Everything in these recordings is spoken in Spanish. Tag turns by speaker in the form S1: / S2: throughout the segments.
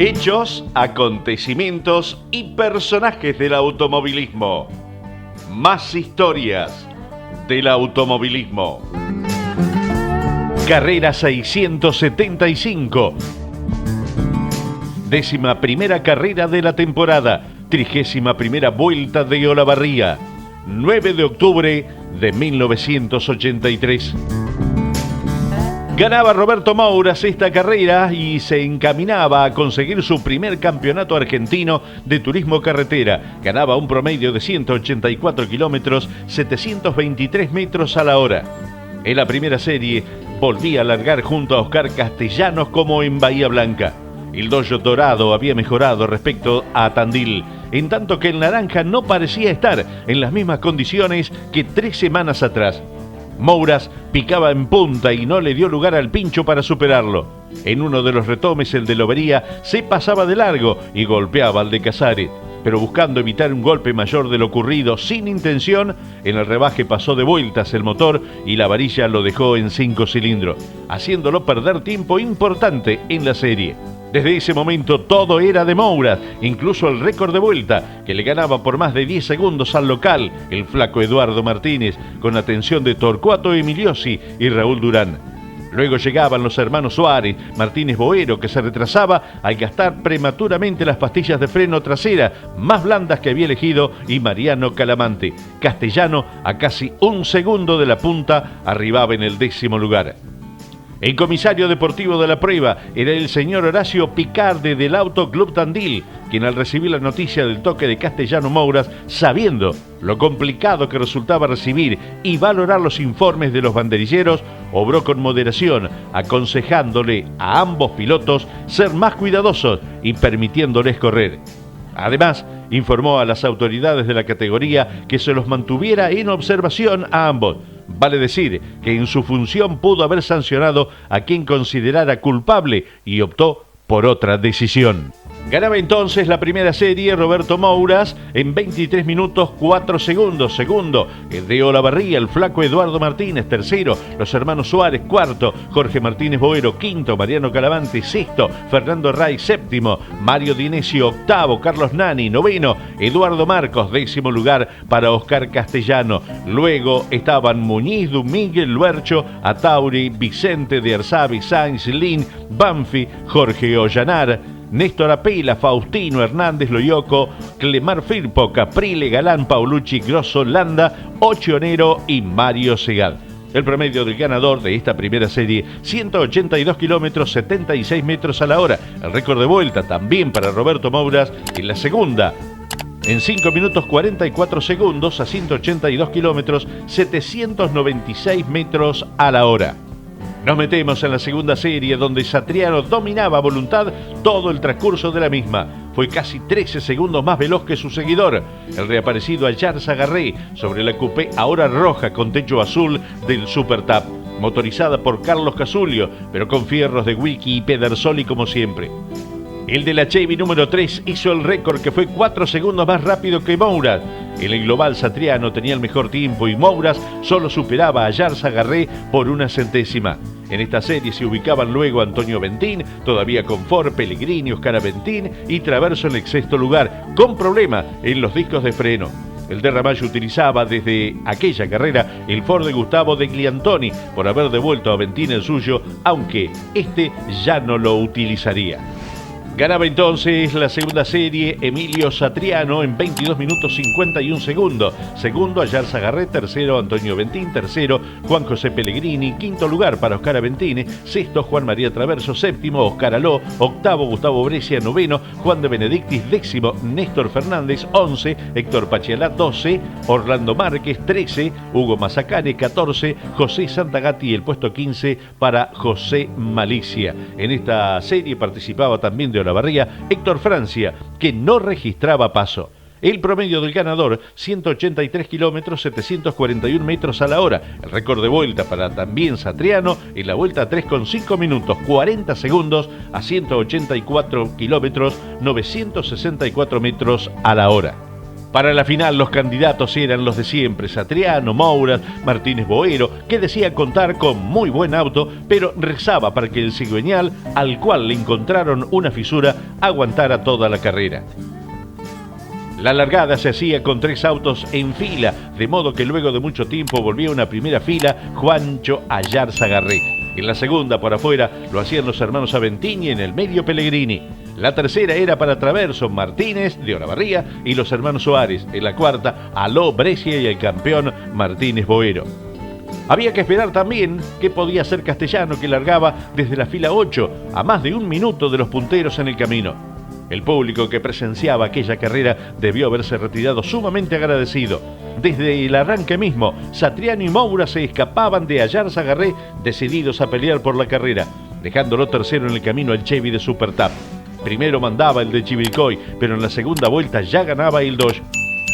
S1: Hechos, acontecimientos y personajes del automovilismo. Más historias del automovilismo. Carrera 675. 11ª carrera de la temporada. 31ª vuelta de Olavarría. 9 de octubre de 1983. Ganaba Roberto Mouras esta carrera y se encaminaba a conseguir su primer campeonato argentino de turismo carretera. Ganaba un promedio de 184 kilómetros, 723 metros a la hora. En la primera serie volvía a largar junto a Oscar Castellanos como en Bahía Blanca. El Dojo Dorado había mejorado respecto a Tandil, en tanto que el Naranja no parecía estar en las mismas condiciones que 3 semanas atrás. Mouras picaba en punta y no le dio lugar al Pincho para superarlo. En uno de los retomes, el de Lobería se pasaba de largo y golpeaba al de Casares, pero buscando evitar un golpe mayor de lo ocurrido sin intención, en el rebaje pasó de vueltas el motor y la varilla lo dejó en 5 cilindros, haciéndolo perder tiempo importante en la serie. Desde ese momento todo era de Mouras, incluso el récord de vuelta, que le ganaba por más de 10 segundos al local, el flaco Eduardo Martínez, con atención de Torcuato Emiliosi y Raúl Durán. Luego llegaban los hermanos Suárez, Martínez Boero, que se retrasaba al gastar prematuramente las pastillas de freno trasera, más blandas que había elegido, y Mariano Calamante. Castellano, a casi 1 segundo de la punta, arribaba en el 10º lugar. El comisario deportivo de la prueba era el señor Horacio Picarde del Auto Club Tandil, quien al recibir la noticia del toque de Castellano Mouras, sabiendo lo complicado que resultaba recibir y valorar los informes de los banderilleros, obró con moderación, aconsejándole a ambos pilotos ser más cuidadosos y permitiéndoles correr. Además, informó a las autoridades de la categoría que se los mantuviera en observación a ambos. Vale decir que en su función pudo haber sancionado a quien considerara culpable y optó por otra decisión. Ganaba entonces la primera serie Roberto Mouras en 23 minutos 4 segundos. Segundo, el de Olavarría, el flaco Eduardo Martínez. Tercero, los hermanos Suárez. Cuarto, Jorge Martínez Boero. Quinto, Mariano Calamante. Sexto, Fernando Ray. Séptimo, Mario Dinesio. Octavo, Carlos Nani. Noveno, Eduardo Marcos. 10º lugar para Oscar Castellano. Luego estaban Muñiz, Miguel Luercho, Atauri, Vicente de Arzabi, Sainz, Lin, Banfi, Jorge Ollanar, Néstor Apela, Faustino Hernández Loyoco, Clemar Firpo, Caprile, Galán, Paulucci, Grosso, Landa, Ochionero y Mario Segal. El promedio del ganador de esta primera serie, 182 kilómetros, 76 metros a la hora. El récord de vuelta también para Roberto Mouras en la segunda, en 5 minutos 44 segundos a 182 kilómetros, 796 metros a la hora. Nos metemos en la segunda serie, donde Satriano dominaba a voluntad todo el transcurso de la misma. Fue casi 13 segundos más veloz que su seguidor, el reaparecido Ayarza Garré, sobre la coupé ahora roja con techo azul del Super Tap, motorizada por Carlos Casulio, pero con fierros de Wiki y Pedersoli como siempre. El de la Chevy número 3 hizo el récord, que fue 4 segundos más rápido que Mouras. En el global, Satriano tenía el mejor tiempo y Mouras solo superaba a Ayarza Garré por 1 centésima. En esta serie se ubicaban luego Antonio Bentín, todavía con Ford, Pellegrini, Oscar Aventín y Traverso en el 6º lugar, con problema en los discos de freno. El de Ramallo utilizaba desde aquella carrera el Ford de Gustavo de Gliantoni por haber devuelto a Aventín el suyo, aunque este ya no lo utilizaría. Ganaba entonces la segunda serie Emilio Satriano en 22 minutos 51 segundos. Segundo, Ayarza Garré. Tercero, Antonio Bentín. Tercero, Juan José Pellegrini. Quinto lugar para Oscar Aventini. Sexto, Juan María Traverso. Séptimo, Oscar Aló. Octavo, Gustavo Brescia. Noveno, Juan de Benedictis. 10º, Néstor Fernández. 11, Héctor Pachialá. 12, Orlando Márquez. 13, Hugo Mazacane. 14, José Santagati. Y el puesto 15 para José Malicia. En esta serie participaba también de Olavarría Héctor Francia, que no registraba paso. El promedio del ganador, 183 kilómetros, 741 metros a la hora. El récord de vuelta para también Satriano en la vuelta 3 con 5 minutos 40 segundos a 184 kilómetros, 964 metros a la hora. Para la final los candidatos eran los de siempre, Satriano, Mouras, Martínez Boero, que decía contar con muy buen auto, pero rezaba para que el cigüeñal, al cual le encontraron una fisura, aguantara toda la carrera. La largada se hacía con 3 autos en fila, de modo que luego de mucho tiempo volvía una primera fila Juancho Ayarza Garré. En la segunda, por afuera, lo hacían los hermanos Aventini y en el medio Pellegrini. La tercera era para Traverso, Martínez, de Olavarría y los hermanos Suárez. En la cuarta, Aló, Brescia y el campeón Martínez Boero. Había que esperar también que podía ser Castellano, que largaba desde la fila 8, a más de 1 minuto de los punteros en el camino. El público que presenciaba aquella carrera debió haberse retirado sumamente agradecido. Desde el arranque mismo, Satriano y Moura se escapaban de Ayarza Garré, decididos a pelear por la carrera, dejándolo tercero en el camino al Chevy de Supertap. Primero mandaba el de Chivilcoy, pero en la segunda vuelta ya ganaba el Dodge.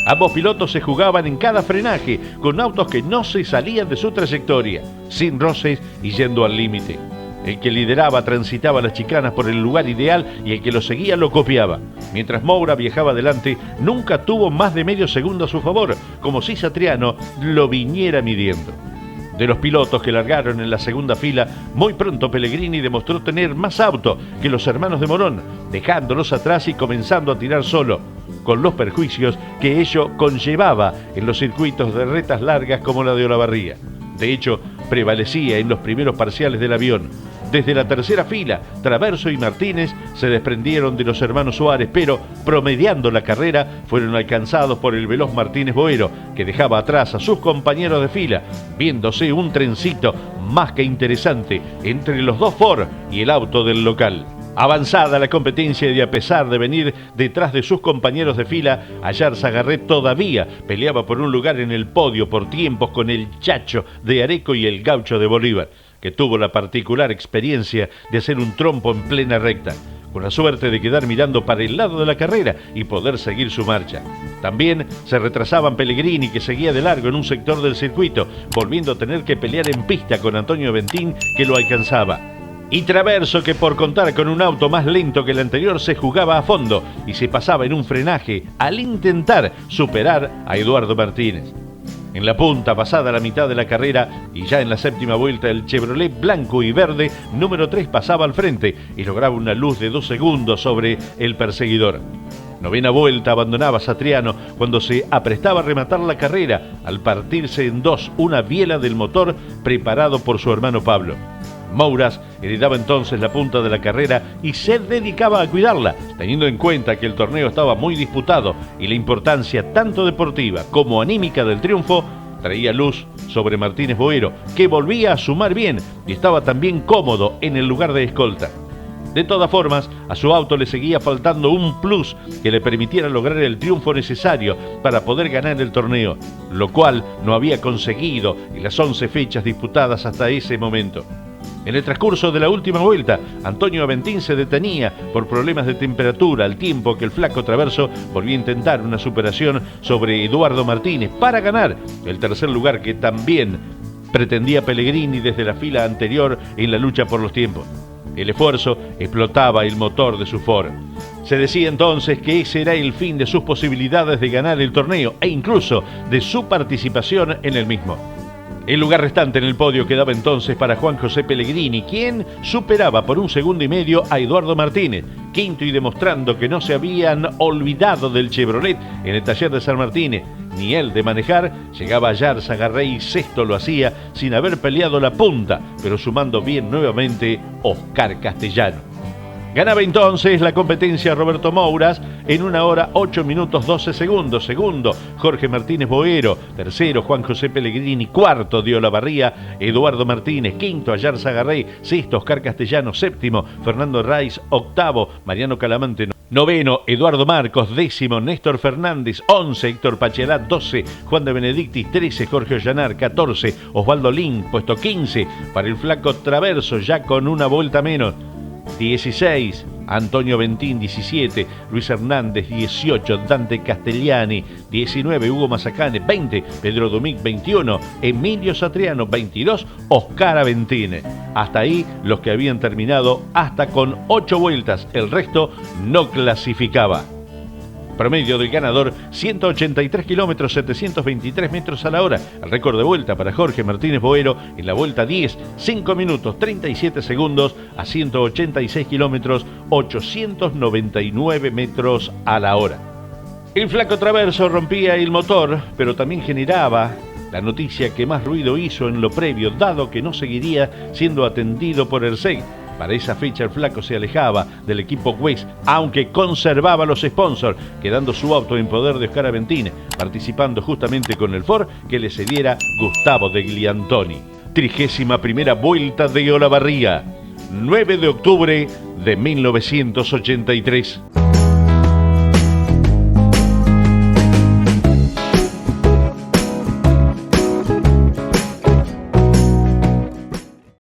S1: Ambos pilotos se jugaban en cada frenaje, con autos que no se salían de su trayectoria, sin roces y yendo al límite. El que lideraba transitaba las chicanas por el lugar ideal y el que lo seguía lo copiaba. Mientras Moura viajaba adelante, nunca tuvo más de medio segundo a su favor, como si Satriano lo viniera midiendo. De los pilotos que largaron en la segunda fila, muy pronto Pellegrini demostró tener más auto que los hermanos de Morón, dejándolos atrás y comenzando a tirar solo, con los perjuicios que ello conllevaba en los circuitos de retas largas como la de Olavarría. De hecho, prevalecía en los primeros parciales del avión. Desde la tercera fila, Traverso y Martínez se desprendieron de los hermanos Suárez, pero, promediando la carrera, fueron alcanzados por el veloz Martínez Boero, que dejaba atrás a sus compañeros de fila, viéndose un trencito más que interesante entre los 2 Ford y el auto del local. Avanzada la competencia y a pesar de venir detrás de sus compañeros de fila, Ayarza Garré todavía peleaba por un lugar en el podio por tiempos con el Chacho de Areco y el Gaucho de Bolívar, que tuvo la particular experiencia de hacer un trompo en plena recta, con la suerte de quedar mirando para el lado de la carrera y poder seguir su marcha. También se retrasaban Pellegrini, que seguía de largo en un sector del circuito, volviendo a tener que pelear en pista con Antonio Ventín, que lo alcanzaba. Y Traverso, que por contar con un auto más lento que el anterior se jugaba a fondo y se pasaba en un frenaje al intentar superar a Eduardo Martínez. En la punta, pasada la mitad de la carrera y ya en la séptima vuelta, el Chevrolet blanco y verde número 3 pasaba al frente y lograba una luz de 2 segundos sobre el perseguidor. Novena vuelta abandonaba Satriano cuando se aprestaba a rematar la carrera al partirse en 2 una biela del motor preparado por su hermano Pablo. Mouras heredaba entonces la punta de la carrera y se dedicaba a cuidarla, teniendo en cuenta que el torneo estaba muy disputado y la importancia tanto deportiva como anímica del triunfo traía luz sobre Martínez Boero, que volvía a sumar bien y estaba también cómodo en el lugar de escolta. De todas formas, a su auto le seguía faltando un plus que le permitiera lograr el triunfo necesario para poder ganar el torneo, lo cual no había conseguido en las 11 fechas disputadas hasta ese momento. En el transcurso de la última vuelta, Antonio Aventín se detenía por problemas de temperatura, al tiempo que el flaco Traverso volvía a intentar una superación sobre Eduardo Martínez para ganar el tercer lugar que también pretendía Pellegrini desde la fila anterior en la lucha por los tiempos. El esfuerzo explotaba el motor de su Ford. Se decía entonces que ese era el fin de sus posibilidades de ganar el torneo e incluso de su participación en el mismo. El lugar restante en el podio quedaba entonces para Juan José Pellegrini, quien superaba por 1,5 segundos a Eduardo Martínez, quinto y demostrando que no se habían olvidado del Chevrolet en el taller de San Martínez, ni él de manejar. Llegaba Ayarza Garré y sexto lo hacía sin haber peleado la punta, pero sumando bien nuevamente Oscar Castellano. Ganaba entonces la competencia Roberto Mouras en 1 hora 8 minutos 12 segundos. Segundo, Jorge Martínez Boero. Tercero, Juan José Pellegrini. Cuarto, de Olavarría, Eduardo Martínez. Quinto, Ayarza Garré. Sexto, Oscar Castellano. Séptimo, Fernando Raiz. Octavo, Mariano Calamante. Noveno, Eduardo Marcos. Décimo, Néstor Fernández. 11, Héctor Pachelat. 12, Juan de Benedictis. 13, Jorge Ollanar. 14, Osvaldo Lin. Puesto 15 para el flaco Traverso, ya con una vuelta menos. 16, Antonio Ventín. 17, Luis Hernández. 18, Dante Castellani. 19, Hugo Mazacane. 20, Pedro Dumic. 21, Emilio Satriano. 22, Oscar Aventini. Hasta ahí los que habían terminado hasta con 8 vueltas. El resto no clasificaba. Promedio del ganador, 183 kilómetros, 723 metros a la hora. El récord de vuelta para Jorge Martínez Boero en la vuelta 10, 5 minutos 37 segundos a 186 kilómetros, 899 metros a la hora. El flaco Traverso rompía el motor, pero también generaba la noticia que más ruido hizo en lo previo, dado que no seguiría siendo atendido por Erceg. Para esa fecha el flaco se alejaba del equipo Waze, aunque conservaba los sponsors, quedando su auto en poder de Oscar Aventini, participando justamente con el Ford que le cediera Gustavo de Gliantoni. 31ª Vuelta de Olavarría, 9 de octubre de 1983.